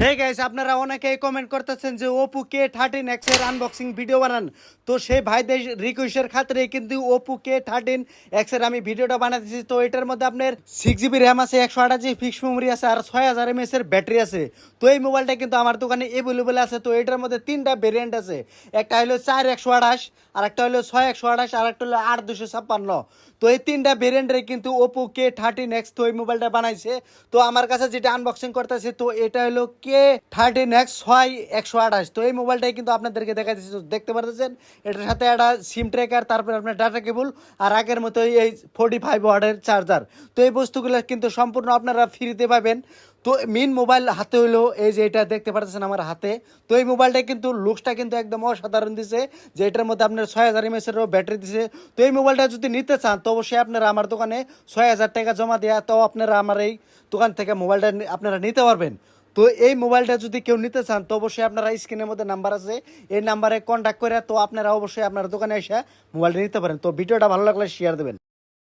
Hey guys, আপনারা অনেকেই comment করতেছেন যে ওপো K13X এর আনবক্সিং ভিডিও বানান। তো সেই ভাইদের রিকোয়েস্টের খাতিরে কিন্তু ওপো K13X এর আমি ভিডিওটা বানাতেছি। তো এটার মধ্যে আপনার 6GB র্যাম আছে, 128GB ফিক্সড মেমোরি আছে আর 6000 mAh এর ব্যাটারি আছে। তো এই মোবাইলটা কিন্তু আমার দোকানে অ্যাভেলেবল আছে। তো এটার মধ্যে তিনটা ভেরিয়েন্ট আছে, একটা হলো 4128, আর একটা হলো 6128, আর একটা হলো 8256। তো এই তিনটা ভেরিয়েন্টের কিন্তু ওপো K13X তো এই মোবাইলটা বানাইছে। তো আমার কাছে যেটা আনবক্সিং করতেছে, তো এটা হলো K13X 6128। তো এই মোবাইলটাই কিন্তু আপনাদেরকে দেখাইতেছি। তো দেখতে পারতেছেন এটার সাথে একটা সিম ট্র্যাকার, তারপরে আপনার ডাটা কেবল, আর আগের মতো এই 45 ওয়াটের চার্জার। তো এই বস্তুগুলো কিন্তু সম্পূর্ণ আপনারা ফ্রিতে পাবেন। তো মেন মোবাইল হাতে হইলো এই যে এটা দেখতে পাচ্ছেন আমার হাতে। তো এই মোবাইলটা কিন্তু লুকসটা কিন্তু একদম অসাধারণ দিছে, যে এটার মধ্যে আপনার 6000 mAh এরও ব্যাটারি দিছে। তো এই মোবাইলটা যদি নিতে চান তো অবশ্যই আপনারা আমার দোকানে 6000 টাকা জমা দেওয়া, তো আপনারা আমার এই দোকান থেকে মোবাইলটা আপনারা নিতে পারবেন। তো এই মোবাইলটা যদি কেউ নিতে চান তো অবশ্যই আপনারা স্ক্রিনের মধ্যে নাম্বার আছে, এই নাম্বারে কন্ট্যাক্ট করে তো আপনারা অবশ্যই আপনার দোকানে এসে মোবাইলটা নিতে পারেন। তো ভিডিওটা ভালো লাগলে শেয়ার দেবেন।